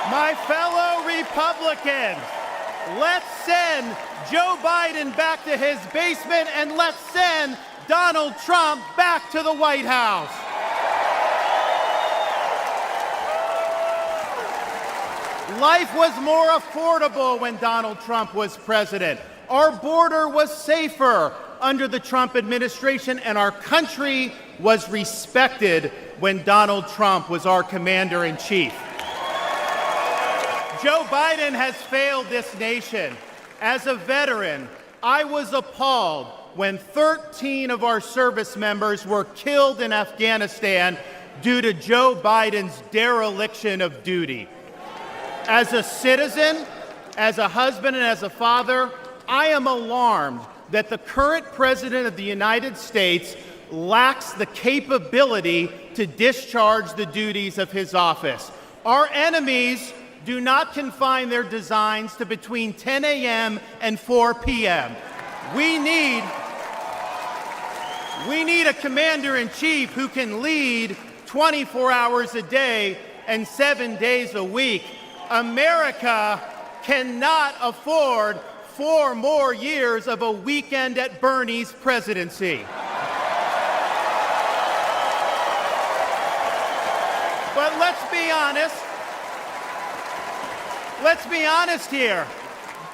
My fellow Republicans, let's send Joe Biden back to his basement and let's send Donald Trump back to the White House. Life was more affordable when Donald Trump was president. Our border was safer under the Trump administration, and our country was respected when Donald Trump was our commander-in-chief. Joe Biden has failed this nation. As a veteran, I was appalled when 13 of our service members were killed in Afghanistan due to Joe Biden's dereliction of duty. As a citizen, as a husband, and as a father, I am alarmed that the current president of the United States lacks the capability to discharge the duties of his office. Our enemies do not confine their designs to between 10 a.m. and 4 p.m. We need a commander-in-chief who can lead 24 hours a day and 7 days a week. America cannot afford 4 more years of a weekend at Bernie's presidency. But let's be honest. Let's be honest here.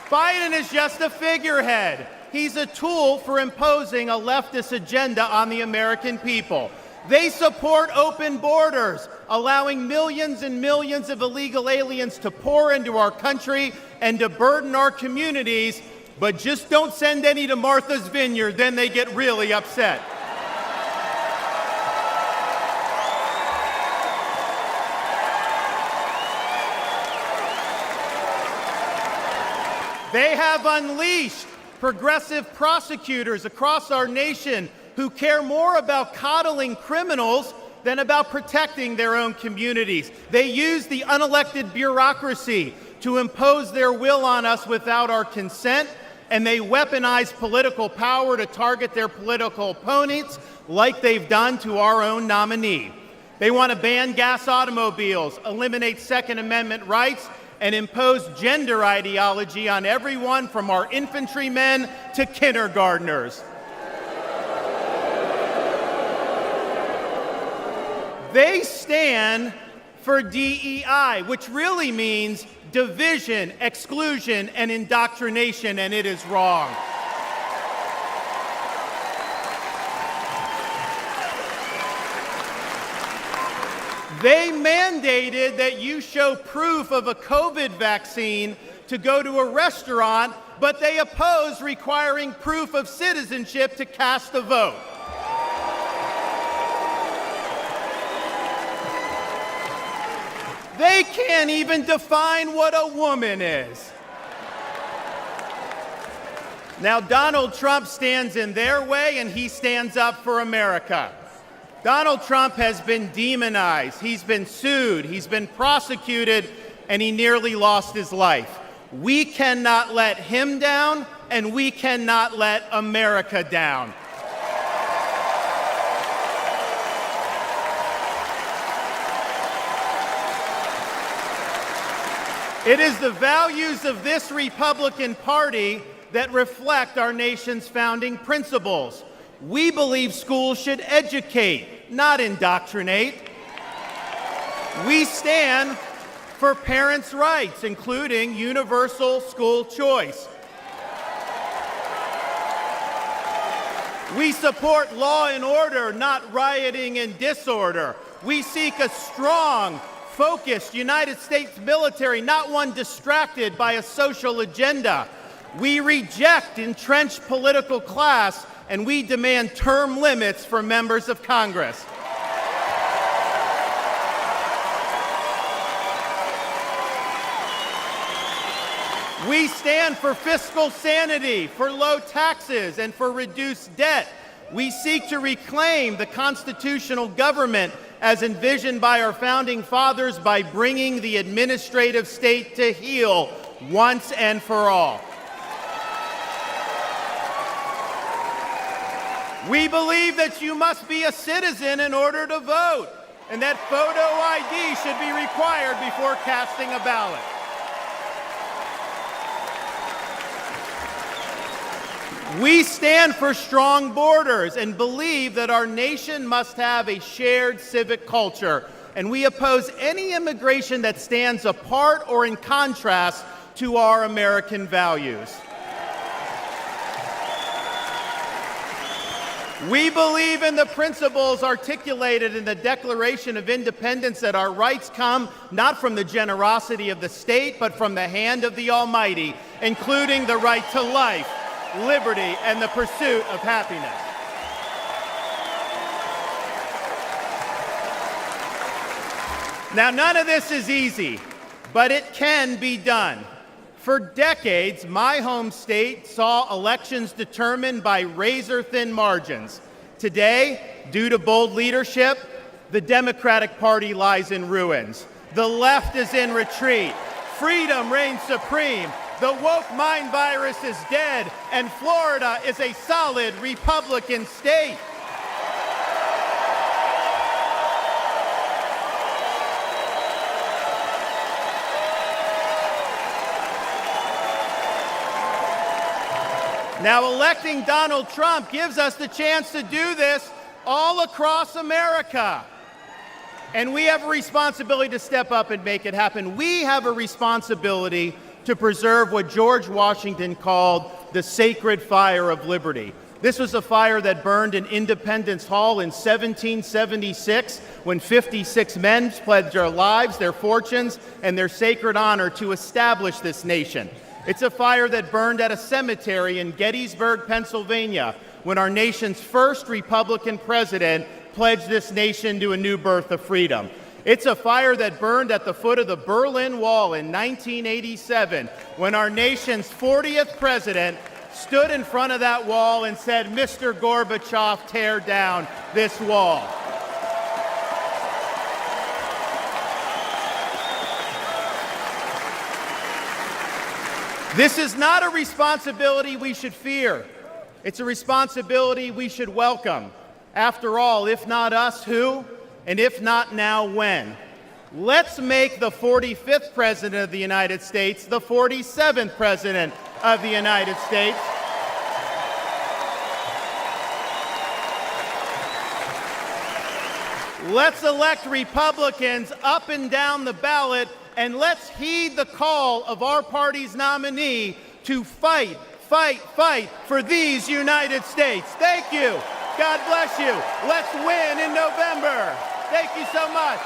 Biden is just a figurehead. He's a tool for imposing a leftist agenda on the American people. They support open borders, allowing millions and millions of illegal aliens to pour into our country and to burden our communities, but just don't send any to Martha's Vineyard, then they get really upset. They have unleashed progressive prosecutors across our nation who care more about coddling criminals than about protecting their own communities. They use the unelected bureaucracy to impose their will on us without our consent, and they weaponize political power to target their political opponents like they've done to our own nominee. They want to ban gas automobiles, eliminate Second Amendment rights, and impose gender ideology on everyone from our infantrymen to kindergartners. They stand for DEI, which really means division, exclusion, and indoctrination, and it is wrong. They mandated that you show proof of a COVID vaccine to go to a restaurant, but they oppose requiring proof of citizenship to cast a vote. They can't even define what a woman is. Now, Donald Trump stands in their way, and he stands up for America. Donald Trump has been demonized, he's been sued, he's been prosecuted, and he nearly lost his life. We cannot let him down, and we cannot let America down. It is the values of this Republican Party that reflect our nation's founding principles. We believe schools should educate, not indoctrinate. We stand for parents' rights, including universal school choice. We support law and order, not rioting and disorder. We seek a strong, focused United States military, not one distracted by a social agenda. We reject entrenched political class, and we demand term limits for members of Congress. We stand for fiscal sanity, for low taxes, and for reduced debt. We seek to reclaim the constitutional government as envisioned by our founding fathers by bringing the administrative state to heel once and for all. We believe that you must be a citizen in order to vote. and that photo ID should be required before casting a ballot. We stand for strong borders and believe that our nation must have a shared civic culture, and we oppose any immigration that stands apart or in contrast to our American values. We believe in the principles articulated in the Declaration of Independence that our rights come not from the generosity of the state, but from the hand of the Almighty, including the right to life, liberty, and the pursuit of happiness. Now, none of this is easy, but it can be done. For decades, my home state saw elections determined by razor-thin margins. Today, due to bold leadership, the Democratic Party lies in ruins. The left is in retreat. Freedom reigns supreme. The woke mind virus is dead, and Florida is a solid Republican state. Now, electing Donald Trump gives us the chance to do this all across America. And we have a responsibility to step up and make it happen. We have a responsibility to preserve what George Washington called the sacred fire of liberty. This was a fire that burned in Independence Hall in 1776 when 56 men pledged their lives, their fortunes, and their sacred honor to establish this nation. It's a fire that burned at a cemetery in Gettysburg, Pennsylvania, when our nation's first Republican president pledged this nation to a new birth of freedom. It's a fire that burned at the foot of the Berlin Wall in 1987, when our nation's 40th president stood in front of that wall and said, "Mr. Gorbachev, tear down this wall." This is not a responsibility we should fear. It's a responsibility we should welcome. After all, if not us, who? And if not now, when? Let's make the 45th President of the United States the 47th President of the United States. Let's elect Republicans up and down the ballot, and let's heed the call of our party's nominee to fight, fight, fight for these United States. Thank you. God bless you. Let's win in November. Thank you so much.